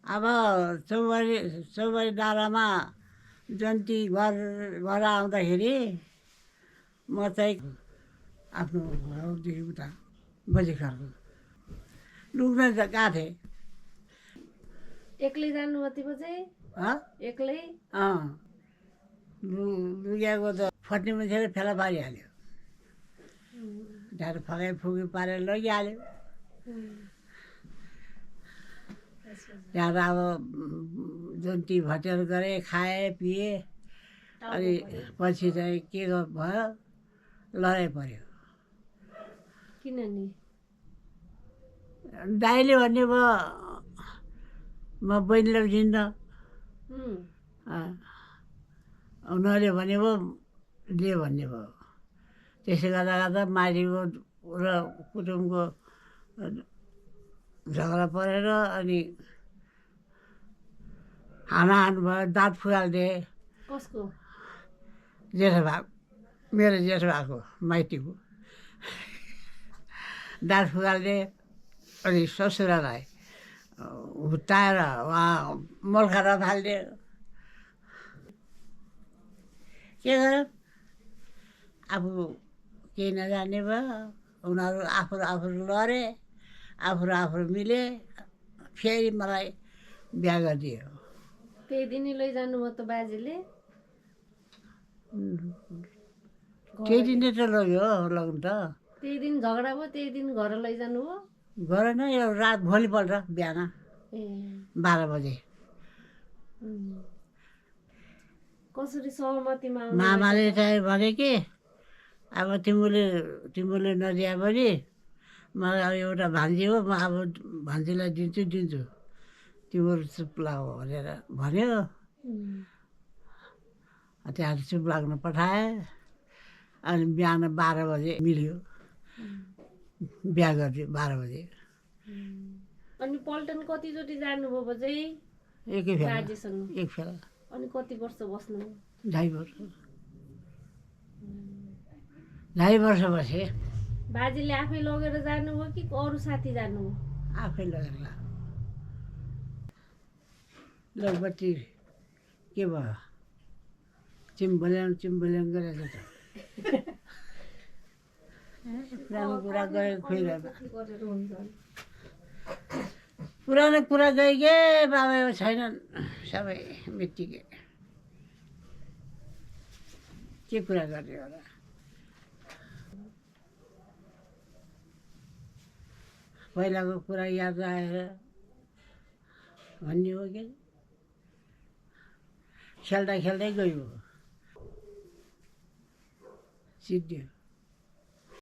अब चौबारी डाँडामा जन्ती घर आउँदाखेरि म चाहिँ आफ्नो घरदेखि उता बजेखालको लुक्न गएको थिएँ। एक्लै जानुभयो त्यो चाहिँ एक्लै? लुगाको त फट्ने मान्छेले फेला पारिहाल्यो, ढाड फकाइ फुकी पारेर लगिहाल्यो। त्यहाँबाट अब जन्ती भटेर गरेँ, खाएँ पिएँ। अनि पछि चाहिँ के भयो, लडाइँ पऱ्यो। किन नि? दाइले भन्ने भयो म बहिनीलाई चिन्न, उनीहरूले भने भयो ले भन्ने भयो। त्यसले गर्दा गर्दा माइतीको र कुटुम्बको झगडा परेर अनि हानाहान भयो, दाँत फुकालिदिए। कसको? जेठो भाग, मेरो जेठो भागको माइतीको दाँत फुकालिदिए। अनि ससुरालाई हुत्ताएर उहाँ मलखाडा फालिदियो। के गर्यो, आफू केही नजान्ने भयो। उनीहरू आफू लडे, आफू मिले, फेरि मलाई बिहा गरिदियो। त्यही दिनै लैजानुभयो त बाजेले? त्यही दिनै त लग्यो लग्नु त। त्यही दिन झगडा भयो, त्यही दिन घर लैजानु भयो? गरेन, यो रात भोलिपल्ट बिहान 12 बजे। कसरी सहमतिमा? मामाले चाहिँ भने कि अब तिमीले नदिया भने मलाई अब एउटा भान्जी हो, म अब भान्जीलाई दिन्छु, तिमीहरू चुप लाग भनेर भन्यो। त्यहाँ चुप लाग्न पठाए। अनि बिहान 12 बजे मिल्यो, बिहा गरिदियो 12 बजे। अनि पल्टन कतिचोटि जानुभयो बजै? एकै फेला, बाजेसँग? एक फेला। अनि कति वर्ष बस्नु? 2.5 वर्ष। 2.5 वर्ष बसेँ। बाजेले आफै लगेर जानुभयो कि अरू साथी जानुभयो? आफै लगेर गएको। लगबत्ती के भयो, चिम्बल्याङ गरेको छ। पुरानो कुरा गएको खुइरहेको, पुरानो कुरा गइगे बाबा छैनन्, सबै बित्तिकै। के कुरा गर्ने होला। पहिलाको कुरा याद आएर भन्ने हो कि खेल्दा खेल्दै गयो, सिद्धियो।